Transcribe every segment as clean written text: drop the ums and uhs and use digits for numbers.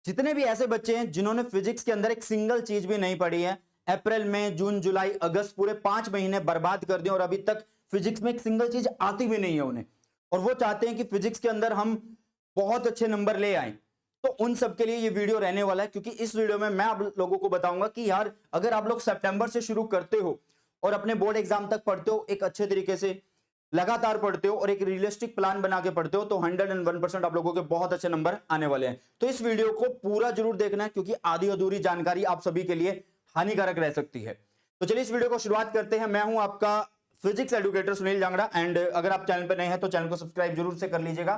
जितने भी ऐसे बच्चे हैं जिन्होंने फिजिक्स के अंदर एक सिंगल चीज भी नहीं पढ़ी है, अप्रैल मई जून जुलाई अगस्त पूरे 5 महीने बर्बाद कर दिए और अभी तक फिजिक्स में एक सिंगल चीज आती भी नहीं है उन्हें, और वो चाहते हैं कि फिजिक्स के अंदर हम बहुत अच्छे नंबर ले आए, तो उन सब के लिए ये वीडियो रहने वाला है। क्योंकि इस वीडियो में मैं आप लोगों को बताऊंगा कि यार अगर आप लोग सितंबर से शुरू करते हो और अपने बोर्ड एग्जाम तक पढ़ते हो, एक अच्छे तरीके से लगातार पढ़ते हो और एक रियलिस्टिक प्लान बना के पढ़ते हो, तो 101% आप लोगों के बहुत अच्छे नंबर आने वाले हैं। तो इस वीडियो को पूरा जरूर देखना है, क्योंकि आधी अधूरी जानकारी आप सभी के लिए हानिकारक रह सकती है। तो चलिए इस वीडियो को शुरुआत करते हैं। मैं हूं आपका physics educator Sunil Jangra, and अगर आप चैनल पर नए हैं तो चैनल को सब्सक्राइब जरूर से कर लीजिएगा।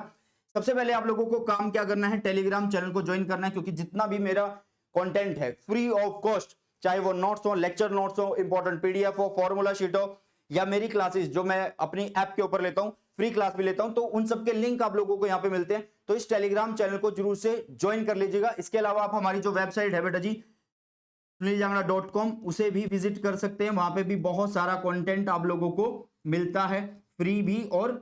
सबसे पहले आप लोगों को काम क्या करना है, टेलीग्राम चैनल को ज्वाइन करना है, क्योंकि जितना भी मेरा कंटेंट है फ्री ऑफ कॉस्ट, चाहे वो नोट्स हो, लेक्चर नोट्स हो, इंपॉर्टेंट पीडीएफ हो, फॉर्मूला शीट हो, या मेरी क्लासेस जो मैं अपनी ऐप के ऊपर लेता हूं, फ्री क्लास भी लेता हूं, तो उन सबके लिंक आप लोगों को यहां पे मिलते हैं। तो इस टेलीग्राम चैनल को जरूर से ज्वाइन कर लीजिएगा। इसके अलावा आप हमारी जो वेबसाइट है बेटा जी suniljangra.com, उसे भी विजिट कर सकते हैं। वहां पे भी बहुत सारा कंटेंट आप लोगों को मिलता है, फ्री भी और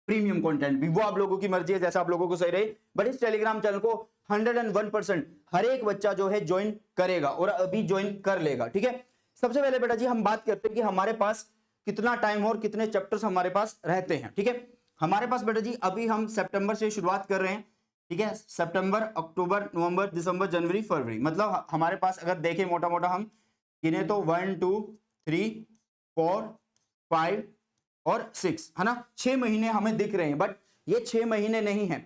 प्रीमियम कंटेंट भी, वो आप लोगों की मर्जी है जैसा आप लोगों को सही रहे। बट इस टेलीग्राम चैनल को 101% हर एक बच्चा जो है ज्वाइन करेगा और अभी ज्वाइन कर लेगा, ठीक है। सबसे पहले बेटा जी हम बात करते हैं कि हमारे पास कितना टाइम और कितने चैप्टर्स हमारे पास रहते हैं, ठीक है। हमारे पास बेटा जी अभी हम सितंबर से शुरुआत कर रहे हैं, ठीक है। सितंबर, अक्टूबर, नवंबर, दिसंबर, जनवरी, फरवरी, मतलब हमारे पास अगर देखें मोटा मोटा हम गिने तो 1 2 3 4 5 और 6, है ना। 6 महीने हमें दिख रहे हैं, बट ये 6 महीने नहीं है।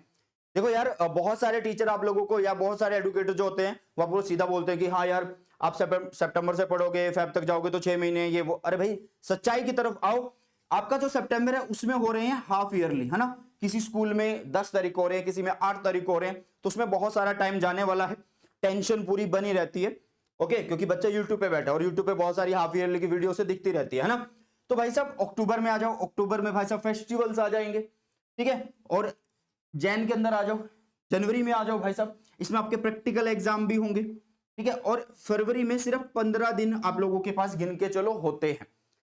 देखो यार बहुत सारे टीचर आप लोगों को या बहुत सारे एडुकेटर जो होते हैं वो आपको सीधा बोलते हैं कि हाँ यार आप सितंबर से पढ़ोगे फेब तक जाओगे तो 6 महीने ये वो। अरे भाई सच्चाई की तरफ आओ। आपका जो सितंबर है उसमें हो रहे हैं हाफ ईयरली, है ना। किसी स्कूल में 10 तारीख को हो रहे हैं, किसी में 8 तारीख को हो रहे हैं, तो उसमें बहुत सारा टाइम जाने वाला है, टेंशन पूरी बनी रहती है, ओके। क्योंकि बच्चा यूट्यूब पे बैठा है और यूट्यूब पे बहुत सारी हाफ ईयरली की वीडियो से दिखती रहती है ना। तो भाई साहब अक्टूबर में आ जाओ, अक्टूबर में भाई साहब फेस्टिवल्स आ जाएंगे, ठीक है। और जैन के अंदर आ जाओ, जनवरी में आ जाओ भाई साहब, इसमें आपके प्रैक्टिकल एग्जाम भी होंगे, ठीक है। और फरवरी में सिर्फ 15 दिन आप लोगों के पास गिन के चलो होते हैं,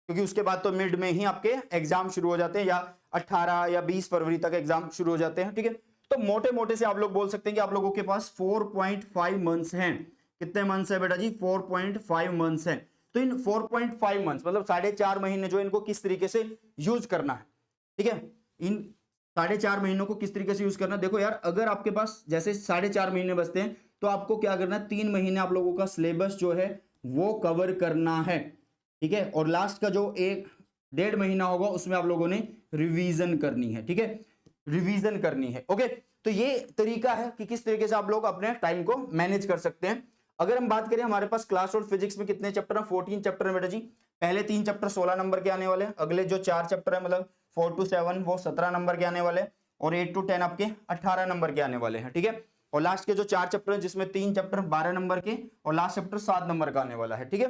क्योंकि उसके बाद तो मिड में ही आपके एग्जाम शुरू हो जाते हैं, या 18 या 20 फरवरी तक एग्जाम शुरू हो जाते हैं, ठीक है। तो मोटे मोटे से आप लोग बोल सकते हैं कि आप लोगों के पास 4.5 मंथ्स हैं। कितने मंथ्स है बेटा जी? 4.5 मंथ्स हैं। तो इन 4.5 मंथ्स मतलब 4.5 महीने जो इनको किस तरीके से यूज करना है, ठीक है। इन 4.5 महीनों को किस तरीके से यूज करना है, देखो यार अगर आपके पास जैसे 4.5 महीने बचते हैं तो आपको क्या करना है, 3 महीने आप लोगों का सिलेबस जो है वो कवर करना है, ठीक है। और लास्ट का जो 1.5 महीना होगा उसमें आप लोगों ने रिवीजन करनी है, ठीक है, रिवीजन करनी है, ओके। तो ये तरीका है कि किस तरीके से आप लोग अपने टाइम को मैनेज कर सकते हैं। अगर हम बात करें हमारे पास क्लास और फिजिक्स में कितने चैप्टर हैं, 14 चैप्टर है बेटा जी। पहले 3 चैप्टर 16 नंबर के आने वाले हैं, अगले जो 4 चैप्टर है मतलब 4 to 7 वो 17 नंबर के आने वाले हैं, और 8 to 10 आपके 18 नंबर के आने वाले हैं, ठीक है। और लास्ट के जो 4 चैप्टर है जिसमें 3 चैप्टर 12 नंबर के और लास्ट चैप्टर 7 नंबर का आने वाला है, ठीक है।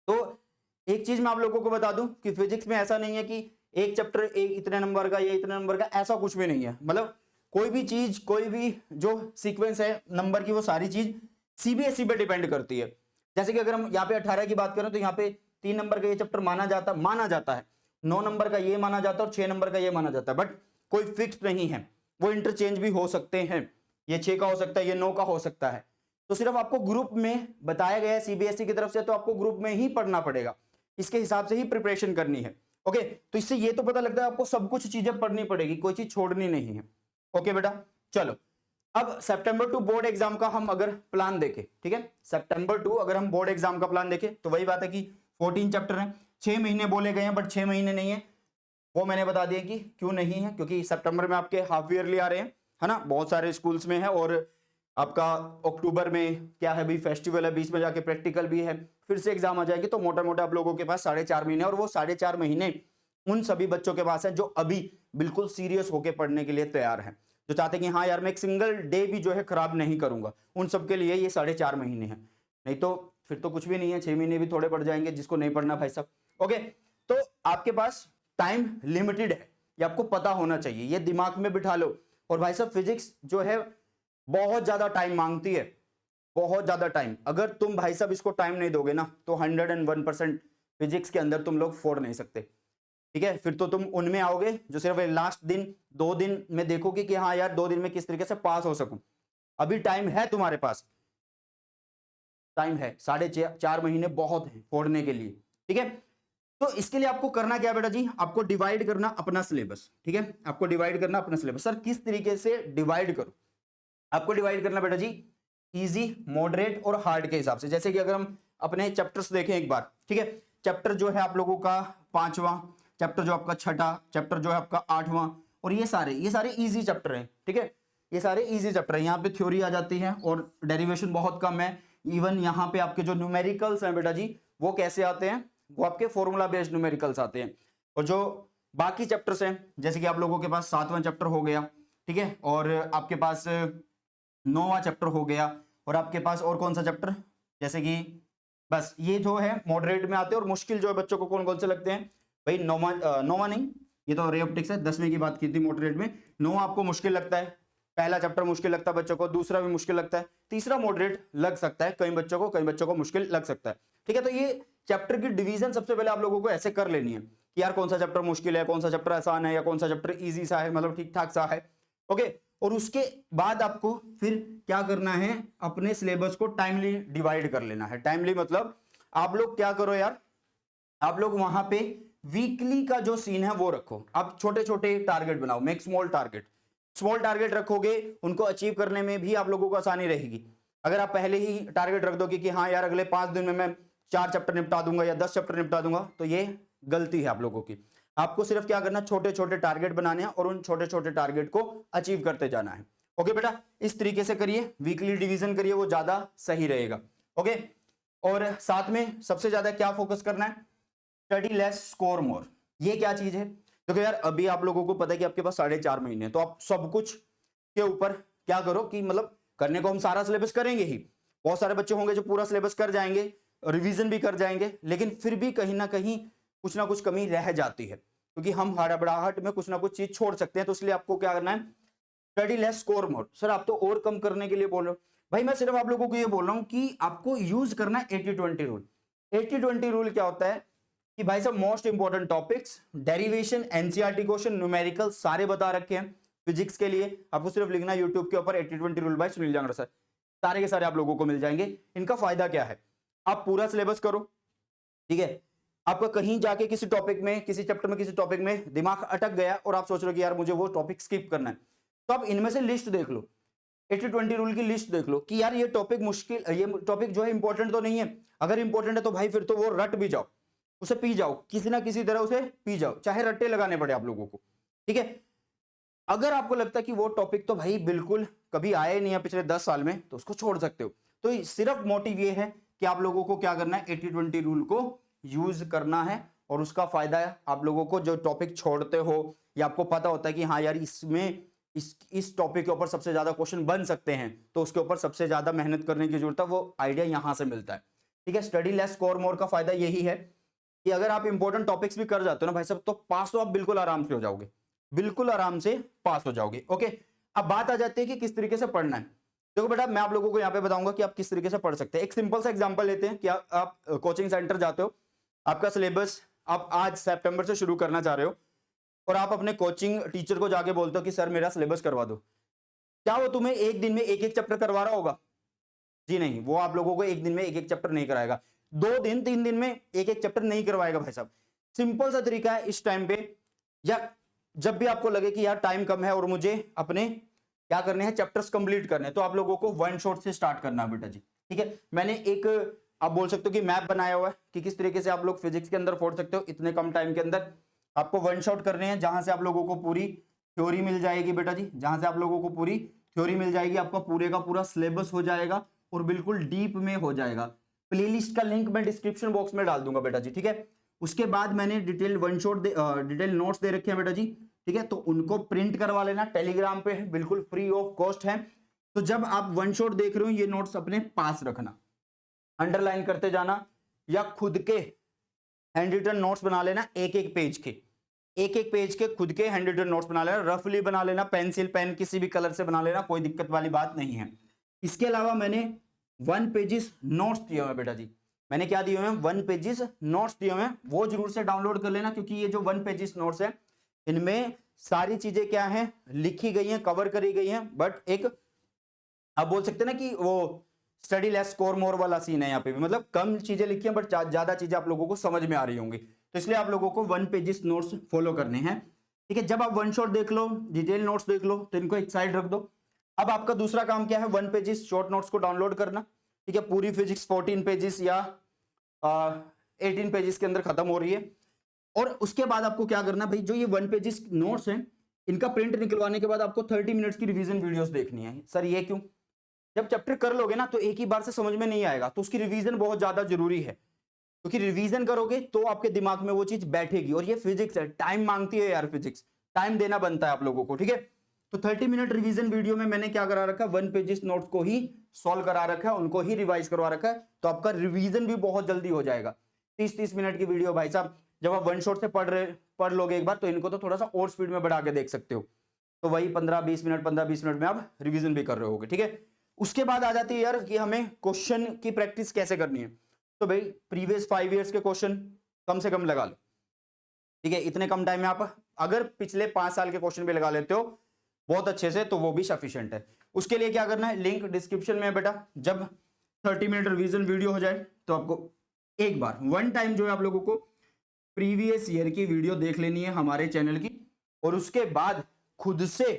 तो एक चीज मैं आप लोगों को बता दूं कि फिजिक्स में ऐसा नहीं है कि एक चैप्टर एक इतने नंबर का, ये इतने नंबर का, ऐसा कुछ भी नहीं है। मतलब कोई भी चीज, कोई भी जो सीक्वेंस है नंबर की, वो सारी चीज सीबीएसई पे डिपेंड करती है। जैसे कि अगर हम यहाँ पे 18 की बात करें तो यहाँ पे 3 नंबर का ये चैप्टर माना जाता है, 9 नंबर का ये माना जाता है और 6 नंबर का ये माना जाता है, बट कोई फिक्स नहीं है, वो इंटरचेंज भी हो सकते हैं। ये 6 का हो सकता है, ये 9 का हो सकता है। तो सिर्फ आपको ग्रुप में बताया गया है सीबीएसई की तरफ से, तो आपको ग्रुप में ही पढ़ना पड़ेगा, इसके हिसाब से ही प्रिपरेशन करनी है, ओके। तो इससे ये तो पता लगता है आपको सब कुछ चीजें पढ़नी पड़ेगी, कोई चीज छोड़नी नहीं है, ओके बेटा। चलो अब सितंबर टू बोर्ड एग्जाम का हम अगर प्लान देखें, ठीक है, सितंबर टू अगर हम बोर्ड एग्जाम का प्लान देखें तो वही बात है कि 14 चैप्टर हैं, 6 महीने बोले गए हैं बट 6 महीने नहीं है। वो मैंने बता दिया कि क्यों नहीं है, क्योंकि सितंबर में आपके हाफ ईयरली आ रहे हैं, है ना, बहुत सारे स्कूल्स में है। और आपका अक्टूबर में क्या है, भी फेस्टिवल है, बीच में जाके प्रैक्टिकल भी है, फिर से एग्जाम आ जाएगी। तो मोटा मोटा आप लोगों के पास 4.5 महीने, और वो 4.5 महीने उन सभी बच्चों के पास है जो अभी बिल्कुल सीरियस होकर पढ़ने के लिए तैयार हैं, जो चाहते हैं कि हाँ यार मैं एक सिंगल डे भी जो है खराब नहीं करूंगा। उन सबके लिए ये 4.5 महीने हैं, नहीं तो फिर तो कुछ भी नहीं है, 6 महीने भी थोड़े पड़ जाएंगे जिसको नहीं पढ़ना भाई साहब, ओके। तो आपके पास टाइम लिमिटेड है, ये आपको पता होना चाहिए, ये दिमाग में बिठा लो। और भाई साहब फिजिक्स जो है बहुत ज्यादा टाइम मांगती है, बहुत ज्यादा टाइम। अगर तुम भाई साहब इसको टाइम नहीं दोगे ना तो 101% फिजिक्स के अंदर तुम लोग फोड़ नहीं सकते, ठीक है। फिर तो तुम उनमें आओगे जो सिर्फ लास्ट दिन 2 दिन में देखोगे कि हाँ यार 2 दिन में किस तरीके से पास हो सकूं। अभी टाइम है तुम्हारे पास, टाइम है, 4.5 महीने बहुत है फोड़ने के लिए, ठीक है। तो इसके लिए आपको करना क्या बेटा जी, आपको डिवाइड करना अपना सिलेबस, ठीक है, आपको डिवाइड करना अपना सिलेबस। सर किस तरीके से डिवाइड करूं? आपको डिवाइड करना बेटा जी इजी, मॉडरेट और हार्ड के हिसाब से। जैसे कि अगर हम अपने चैप्टर्स देखें एक बार, ठीक है, चैप्टर जो है आप लोगों का 5वां, चैप्टर जो आपका 6ठा, चैप्टर जो है आपका 8वां, और ये सारे इजी चैप्टर हैं, ठीक है, ये सारे इजी चैप्टर हैं। यहाँ पे थ्योरी आ जाती है और डेरिवेशन बहुत कम है। इवन यहाँ पे आपके जो न्यूमेरिकल्स हैं बेटा जी, वो कैसे आते हैं, वो आपके फॉर्मूला बेस्ड न्यूमेरिकल्स आते हैं। और जो बाकी चैप्टर्स हैं, जैसे कि आप लोगों के पास 7वां चैप्टर हो गया, ठीक है, और आपके पास 9वां चैप्टर हो गया, और आपके पास और कौन सा चैप्टर, जैसे कि बस ये जो है मॉडरेट में आते हैं। और मुश्किल जो है बच्चों को कौन कौन से लगते हैं भाई, नौवा नहीं, ये तो रे ऑप्टिक्स है, 10वीं की बात की थी मॉडरेट में। 9वां आपको मुश्किल लगता है, पहला चैप्टर मुश्किल लगता है बच्चों को, दूसरा भी मुश्किल लगता है, तीसरा मॉडरेट लग सकता है कई बच्चों को मुश्किल लग सकता है, ठीक है। तो ये चैप्टर की डिवीजन सबसे पहले आप लोगों को ऐसे कर लेनी है कि यार कौन सा चैप्टर मुश्किल है, कौन सा चैप्टर आसान है, या कौन सा चैप्टर इजी सा है, मतलब ठीक ठाक सा है, ओके। और उसके बाद आपको फिर क्या करना है, अपने सिलेबस को टाइमली डिवाइड कर लेना है। टाइमली मतलब आप लोग क्या करो यार, आप लोग वहां पे वीकली का जो सीन है वो रखो। आप छोटे छोटे टारगेट बनाओ, मेक स्मॉल टारगेट रखोगे, उनको अचीव करने में भी आप लोगों को आसानी रहेगी। अगर आप पहले ही टारगेट रख दोगे कि हाँ यार अगले 5 दिन में मैं 4 चैप्टर निपटा दूंगा या 10 चैप्टर निपटा दूंगा, तो ये गलती है आप लोगों की। आपको सिर्फ क्या करना, छोटे छोटे टारगेट बनाने हैं और उन छोटे छोटे टारगेट को अचीव करते जाना है, ओके बेटा। इस तरीके से करिए, वीकली डिवीजन करिए, वो ज्यादा सही रहेगा, ओके। और साथ में सबसे ज्यादा क्या फोकस करना है, स्टडी लेस स्कोर मोर। ये क्या चीज है, देखो यार अभी आप लोगों को पता है कि आपके पास 4.5 महीने हैं, तो आप सब कुछ के ऊपर क्या करो कि मतलब करने को हम सारा सिलेबस करेंगे ही, बहुत सारे बच्चे होंगे जो पूरा सिलेबस कर जाएंगे, रिवीजन भी कर जाएंगे, लेकिन फिर भी कहीं ना कुछ कमी रह जाती है, क्योंकि हम हड़बड़ाहट में कुछ ना कुछ चीज छोड़ सकते हैं। तो इसलिए आपको क्या करना है, study less score more. Sir आप तो और कम करने के लिए बोल रहे हो, भाई मैं सिर्फ आप लोगों को ये बोल रहा हूं कि आपको यूज करना है 80-20 रूल। 80-20 रूल क्या होता है कि भाई साहब most important topics, derivation, NCERT question, numerical सारे बता रखे हैं। फिजिक्स के लिए आपको सिर्फ लिखना है यूट्यूब के ऊपर 80-20 rule by Sunil Jangra sir, सारे के सारे आप लोगों को मिल जाएंगे। इनका फायदा क्या है, आप पूरा सिलेबस करो, ठीक है, आपका कहीं जाके किसी टॉपिक में, किसी चैप्टर में, किसी टॉपिक में दिमाग अटक गया और आप सोच रहे हो कि यार मुझे वो टॉपिक स्किप करना है, तो आप इनमें से लिस्ट देख लो, 80-20 रूल की लिस्ट देख लो कि यार ये टॉपिक मुश्किल, ये टॉपिक जो है इंपॉर्टेंट तो नहीं है। अगर इंपॉर्टेंट है तो भाई फिर तो वो रट भी जाओ, उसे पी जाओ, किसी ना किसी तरह उसे पी जाओ, चाहे रट्टे लगाने पड़े आप लोगों को, ठीक है। अगर आपको लगता है कि वो टॉपिक तो भाई बिल्कुल कभी आया ही नहीं है पिछले 10 साल में, तो उसको छोड़ सकते हो। तो सिर्फ मोटिव ये है कि आप लोगों को क्या करना है, 80-20 रूल को यूज करना है। और उसका फायदा है आप लोगों को, जो टॉपिक छोड़ते हो या आपको पता होता है कि हाँ यार इसमें इस टॉपिक के ऊपर सबसे ज्यादा क्वेश्चन बन सकते हैं, तो उसके ऊपर सबसे ज्यादा मेहनत करने की जरूरत है, वो आइडिया यहां से मिलता है, ठीक है। स्टडी लेस स्कोर मोर का फायदा यही है कि अगर आप इंपॉर्टेंट टॉपिक्स भी कर जाते हो ना भाई साहब, तो पास तो आप बिल्कुल आराम से हो जाओगे, बिल्कुल आराम से पास हो जाओगे, ओके। अब बात आ जाती है कि किस तरीके से पढ़ना है। देखो बेटा मैं आप लोगों को यहाँ पे बताऊंगा कि आप किस तरीके से पढ़ सकते हैं। एक सिंपल सा एग्जांपल लेते हैं कि आप कोचिंग सेंटर जाते हो, आपका सिलेबस आप आज सितंबर से शुरू करना चाह रहे हो, और आप अपने कोचिंग टीचर को जाके बोलते हो कि सर मेरा सिलेबस करवा दो। क्या वो तुम्हें एक दिन में एक एक चैप्टर करवा रहा होगा? जी नहीं, वो आप लोगों को एक दिन में एक एक चैप्टर नहीं कराएगा, 2 दिन 3 दिन में एक एक चैप्टर नहीं करवाएगा भाई साहब। सिंपल सा तरीका है इस टाइम पे, या जब भी आपको लगे कि यार टाइम कम है और मुझे अपने क्या करने हैं, चैप्टर्स कंप्लीट करने हैं, तो आप लोगों को वन शॉट से स्टार्ट करना है बेटा जी, ठीक है। मैंने एक आप बोल सकते हो कि मैप बनाया हुआ है कि किस तरीके से आप लोग फिजिक्स के अंदर फोड़ सकते हो इतने कम टाइम के अंदर। आपको वन शॉट करने हैं, जहां से आप लोगों को पूरी थ्योरी मिल जाएगी बेटा जी, जहां से आप लोगों को पूरी थ्योरी मिल जाएगी, आपका पूरे का पूरा सिलेबस हो जाएगा और बिल्कुल डीप में हो जाएगा। प्लेलिस्ट का लिंक मैं डिस्क्रिप्शन बॉक्स में डाल दूंगा बेटा जी, ठीक है। उसके बाद मैंने detail one shot detail notes दे रखे हैं बेटा जी, ठीक है, तो उनको प्रिंट करवा लेना, टेलीग्राम पे बिल्कुल फ्री ऑफ कॉस्ट है। तो जब आप वन शॉट देख रहे हो, ये नोट्स अपने पास रखना, अंडरलाइन करते जाना, या खुद के हैंड रिटन नोट्स बना लेना, एक एक पेज के खुद के हैंड रिटन नोट्स बना लेना, रफली बना लेना, पेंसिल पेन किसी भी कलर से बना लेना, कोई दिक्कत वाली बात नहीं है। इसके अलावा मैंने 1 पेजेस नोट्स दिए हुए बेटा जी, मैंने क्या दिए हुए हैं, 1 पेजेस नोट्स दिए हुए हैं, वो जरूर से डाउनलोड कर लेना, क्योंकि ये जो 1 पेजेस नोट्स है इनमें सारी चीजें क्या हैं, लिखी गई हैं, कवर करी गई हैं, बट एक आप बोल सकते हैं ना कि वो स्टडी लेस स्कोर मोर वाला सीन है यहाँ पे भी, मतलब कम चीजें लिखी हैं बट ज्यादा चीजें आप लोगों को समझ में आ रही होंगी, तो इसलिए आप लोगों को 1 पेजेस नोट्स फॉलो करने हैं। ठीक है, जब आप वन शॉट देख लो, डिटेल नोट्स देख लो, तो इनको एक साइड रख दो। अब आपका दूसरा काम क्या है, 1 पेजेस शॉर्ट नोट्स को डाउनलोड करना। ठीक है, पूरी फिजिक्स 14 पेजेस या 18 पेजेस के अंदर खत्म हो रही है। और उसके बाद आपको क्या करना भाई, जो ये 1 पेजेस नोट्स हैं इनका प्रिंट निकलवाने के बाद आपको 30 मिनट्स की रिवीजन वीडियोस देखनी है। सर ये क्यों? जब चैप्टर कर लोगे ना तो एक ही बार से समझ में नहीं आएगा, तो उसकी रिवीजन बहुत ज्यादा जरूरी है, क्योंकि रिवीजन करोगे तो आपके दिमाग में वो चीज बैठेगी। और ये फिजिक्स है, टाइम मांगती है यार, फिजिक्स टाइम देना बनता है आप लोगों को। ठीक है, तो 30 मिनट रिवीजन वीडियो में मैंने क्या करा रखा है, 1 पेजेस नोट्स को ही सॉल्व करा रखा है, उनको ही रिवाइज करवा रखा है, तो आपका रिवीजन भी बहुत जल्दी हो जाएगा। 30-30 मिनट की वीडियो भाई साहब, जब आप वन शॉट से पढ़ लोगे एक बार, तो इनको तो थोड़ा सा और स्पीड में बढ़ा के देख सकते हो, तो वही 15-20 मिनट में आप रिवीजन भी कर रहे होगे। ठीक है, उसके बाद आ जाती है यार कि हमें क्वेश्चन की प्रैक्टिस कैसे करनी है। तो भाई प्रीवियस 5 इयर्स के क्वेश्चन कम से कम लगा लो। ठीक है, इतने कम टाइम में आप अगर पिछले 5 साल के क्वेश्चन भी लगा लेते हो बहुत अच्छे से, तो वो भी सफिशिएंट है। उसके लिए क्या करना है, लिंक डिस्क्रिप्शन में है बेटा। जब 30 मिनट रिवीजन वीडियो हो जाए तो आपको एक बार 1 टाइम जो है आप लोगों को प्रीवियस ईयर की वीडियो देख लेनी है हमारे चैनल की, और उसके बाद खुद से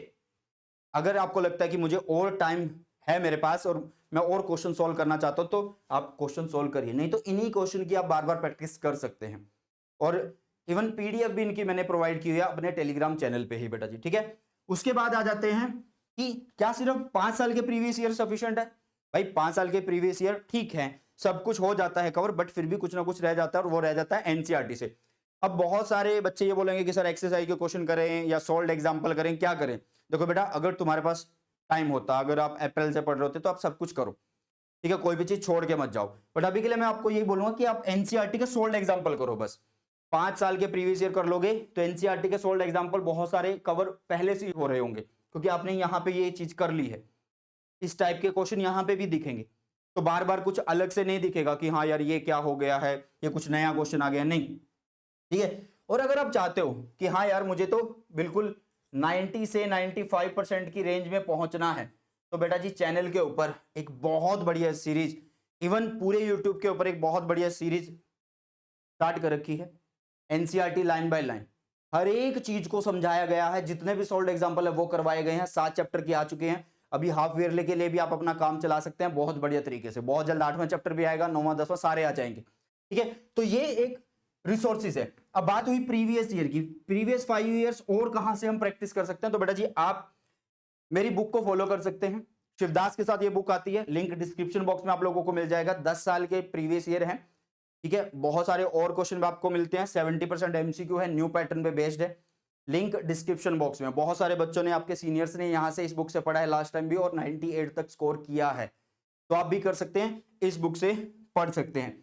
अगर आपको लगता है कि मुझे और टाइम है मेरे पास और मैं और क्वेश्चन सॉल्व करना चाहता हूं, तो आप क्वेश्चन सॉल्व करिए, नहीं तो इन्हीं क्वेश्चन की आप बार बार प्रैक्टिस कर सकते हैं। और इवन पीडीएफ भी इनकी मैंने प्रोवाइड की हुई है अपने टेलीग्राम चैनल पे ही बेटा जी। ठीक है, उसके बाद आ जाते हैं कि क्या सिर्फ 5 साल के प्रीवियस ईयर सफिशिएंट है? भाई 5 साल के प्रीवियस ईयर ठीक है, सब कुछ हो जाता है कवर, बट फिर भी कुछ ना कुछ रह जाता है, और वो रह जाता है एनसीईआरटी से। अब बहुत सारे बच्चे ये बोलेंगे कि सर एक्सरसाइज के क्वेश्चन करें या सॉल्व एग्जाम्पल करें, क्या करें? देखो बेटा, अगर तुम्हारे पास टाइम होता, अगर आप अप्रैल से पढ़ रहे होते, तो आप सब कुछ करो। ठीक है, कोई भी चीज छोड़ के मत जाओ, बट अभी के लिए मैं आपको यही बोलूंगा कि आप एनसीईआरटी के सोल्ड एग्जांपल करो बस। 5 साल के प्रीवियस ईयर कर लोगे तो एनसीईआरटी के सोल्ड एग्जांपल बहुत सारे कवर पहले से ही हो रहे होंगे, क्योंकि आपने यहाँ पे ये चीज कर ली है। इस टाइप के क्वेश्चन यहाँ पे भी दिखेंगे, तो बार बार कुछ अलग से नहीं दिखेगा कि हाँ यार ये क्या हो गया है, ये कुछ नया क्वेश्चन आ गया, नहीं। ठीक है, और अगर आप चाहते हो कि हाँ यार मुझे तो बिल्कुल 90 से 95% की रेंज में पहुंचना है, तो बेटा जी चैनल के ऊपर एक बहुत बढ़िया सीरीज, इवन पूरे यूट्यूब के ऊपर एक बहुत बढ़िया सीरीज स्टार्ट कर रखी है, एनसीईआरटी लाइन बाय लाइन। हर एक चीज को समझाया गया है, जितने भी सॉल्व एग्जांपल है वो करवाए गए हैं। 7 चैप्टर की आ चुके हैं, अभी हाफ ईयरली के लिए भी आप अपना काम चला सकते हैं बहुत बढ़िया तरीके से। बहुत जल्द 8वां चैप्टर भी आएगा, 9वां 10वां सारे आ जाएंगे। ठीक है, तो ये एक रिसोर्सेज है। अब बात हुई प्रीवियस ईयर की, प्रीवियस 5 इयर्स और कहां से हम प्रैक्टिस कर सकते हैं? तो बेटा जी आप मेरी बुक को फॉलो कर सकते हैं, शिवदास के साथ ये बुक आती है, लिंक डिस्क्रिप्शन बॉक्स में आप लोगों को मिल जाएगा। 10 साल के प्रीवियस ईयर हैं। ठीक है, बहुत सारे और क्वेश्चन आपको मिलते हैं, 70% एमसीक्यू है, न्यू पैटर्न पे बेस्ड है। लिंक डिस्क्रिप्शन बॉक्स में, बहुत सारे बच्चों ने, आपके सीनियर्स ने यहां से इस बुक से पढ़ा है लास्ट टाइम भी, और 98 तक स्कोर किया है, तो आप भी कर सकते हैं, इस बुक से पढ़ सकते हैं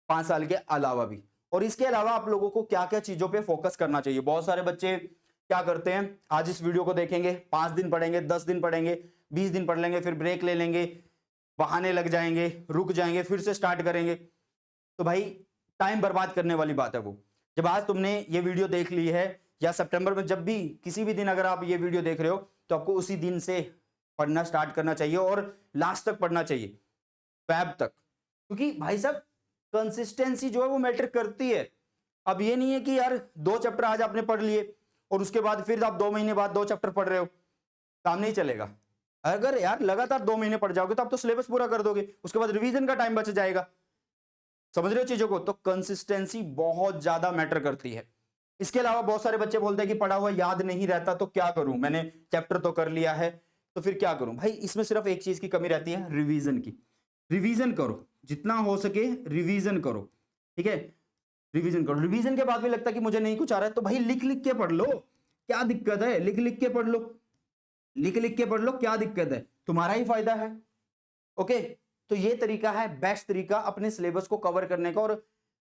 5 साल के अलावा भी। और इसके अलावा आप लोगों को क्या क्या चीजों पे फोकस करना चाहिए। बहुत सारे बच्चे क्या करते हैं, आज इस वीडियो को देखेंगे, 5 दिन पढ़ेंगे, 10 दिन पढ़ेंगे, 20 दिन पढ़ लेंगे, फिर ब्रेक ले लेंगे, बहाने लग जाएंगे, रुक जाएंगे, फिर से स्टार्ट करेंगे, तो भाई टाइम बर्बाद करने वाली बात है वो। जब आज तुमने ये वीडियो देख ली है, या सितंबर में जब भी किसी भी दिन अगर आप ये वीडियो देख रहे हो, तो आपको उसी दिन से पढ़ना स्टार्ट करना चाहिए और लास्ट तक पढ़ना चाहिए, फैब तक। क्योंकि भाई साहब कंसिस्टेंसी जो है वो मैटर करती है। अब ये नहीं है कि यार 2 चैप्टर आज आपने पढ़ लिए और उसके बाद फिर आप 2 महीने बाद 2 चैप्टर पढ़ रहे हो, काम नहीं चलेगा। अगर यार लगातार 2 महीने पढ़ जाओगे तो आप तो सिलेबस पूरा कर दोगे, उसके बाद रिवीजन का टाइम बच जाएगा। समझ रहे हो चीजों को? तो कंसिस्टेंसी बहुत ज्यादा मैटर करती है। इसके अलावा बहुत सारे बच्चे बोलते हैं कि पढ़ा हुआ याद नहीं रहता, तो क्या करूं, मैंने चैप्टर तो कर लिया है, तो फिर क्या करूं? भाई इसमें सिर्फ एक चीज की कमी रहती है, रिवीजन की। रिवीजन करो, जितना हो सके रिवीजन करो। ठीक है, रिवीजन करो। रिवीजन के बाद भी लगता है कि मुझे नहीं कुछ आ रहा है, तो भाई लिख लिख के पढ़ लो, क्या दिक्कत है? लिख लिख के पढ़ लो, लिख लिख के पढ़ लो, क्या दिक्कत है? तुम्हारा ही फायदा है। ओके, तो ये तरीका है बेस्ट तरीका अपने सिलेबस को कवर करने का। और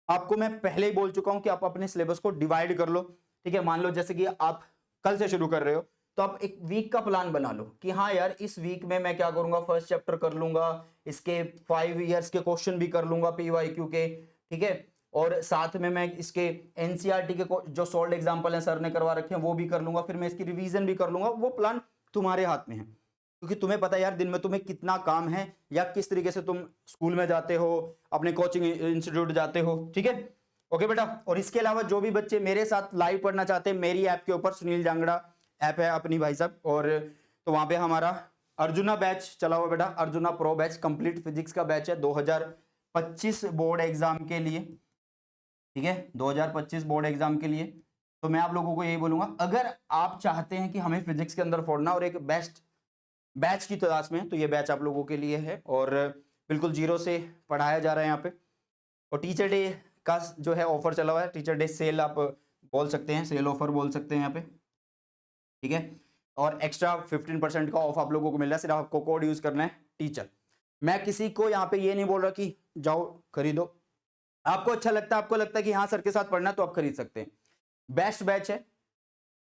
आपको मैं पहले ही बोल चुका हूं कि आप अपने सिलेबस को डिवाइड कर लो। ठीक है, मान लो जैसे कि आप कल से शुरू कर रहे हो, तो आप एक वीक का प्लान बना लो कि हाँ यार इस वीक में मैं क्या करूंगा, फर्स्ट चैप्टर कर लूंगा, इसके 5 इयर्स के क्वेश्चन भी कर लूंगा पीवाईक्यू के। ठीक है, और साथ में मैं इसके एनसीईआरटी के जो सॉल्व एग्जांपल हैं सर ने करवा रखे हैं वो भी कर लूंगा, फिर मैं इसकी रिवीजन भी कर लूंगा। वो प्लान तुम्हारे हाथ में है। क्योंकि तुम्हें पता है यार दिन में तुम्हें कितना काम है, या किस तरीके से तुम स्कूल में जाते हो, अपने कोचिंग इंस्टीट्यूट जाते हो, ठीक है। ओके बेटा, और इसके अलावा जो भी बच्चे मेरे साथ लाइव पढ़ना चाहते हैं, मेरी ऐप के ऊपर सुनील जांगड़ा ऐप है अपनी भाई साहब, और तो वहां पे हमारा अर्जुना बैच चला हुआ बेटा, arjuna pro batch, complete physics का बैच है 2025 बोर्ड एग्जाम के लिए, ठीक है, 2025 बोर्ड एग्जाम के लिए। तो मैं आप लोगों को यही बोलूंगा, अगर आप चाहते हैं कि हमें फिजिक्स के अंदर फोड़ना और एक बेस्ट बैच की तलाश में, तो ये बैच आप लोगों के लिए है, और बिल्कुल जीरो से पढ़ाया जा रहा है यहाँ पे। और टीचर डे का जो है ऑफर चला हुआ है, टीचर डे सेल आप बोल सकते हैं, सेल ऑफर बोल सकते हैं यहाँ पे, ठीक है। और एक्स्ट्रा 15% का ऑफ आप लोगों को मिल रहा है, सिर्फ आपको कोड यूज करना है टीचर। मैं किसी को यहाँ पे ये नहीं बोल रहा कि जाओ खरीदो, आपको अच्छा लगता है, आपको लगता है कि हाँ सर के साथ पढ़ना, तो आप खरीद सकते हैं। बेस्ट बैच है,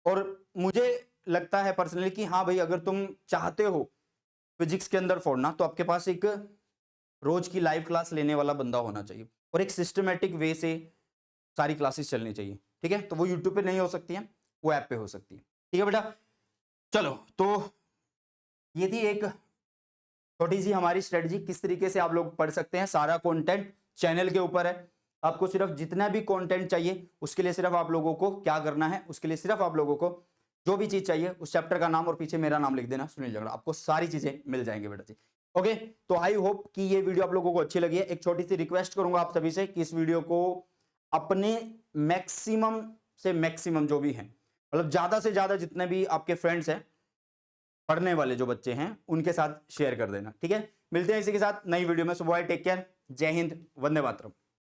और मुझे लगता है पर्सनली कि हाँ भाई अगर तुम चाहते हो फिजिक्स के अंदर फोड़ना, तो आपके पास एक रोज की लाइव क्लास लेने वाला बंदा होना चाहिए, और एक सिस्टमेटिक वे से सारी क्लासेस चलनी चाहिए, ठीक है। तो वो यूट्यूब पे नहीं हो सकती है, वो ऐप पे हो सकती है, ठीक है बेटा। चलो, तो ये थी एक छोटी सी हमारी स्ट्रेटजी, किस तरीके से आप लोग पढ़ सकते हैं। सारा कंटेंट चैनल के ऊपर है, आपको सिर्फ जितना भी कंटेंट चाहिए उसके लिए सिर्फ आप लोगों को क्या करना है, उसके लिए सिर्फ आप लोगों को जो भी चीज चाहिए उस चैप्टर का नाम और पीछे मेरा नाम लिख देना, सुनील जांगड़ा, आपको सारी चीजें मिल जाएंगे बेटा जी। ओके, तो आई होप कि ये वीडियो आप लोगों को अच्छी लगी है। एक छोटी सी रिक्वेस्ट करूंगा आप सभी से कि इस वीडियो को अपने मैक्सिमम से मैक्सिमम जो भी है, मतलब ज्यादा से ज्यादा जितने भी आपके फ्रेंड्स हैं पढ़ने वाले जो बच्चे हैं उनके साथ शेयर कर देना, ठीक है। मिलते हैं इसी के साथ नई वीडियो में। सुबह टेक केयर, जय हिंद, वंदे मातरम।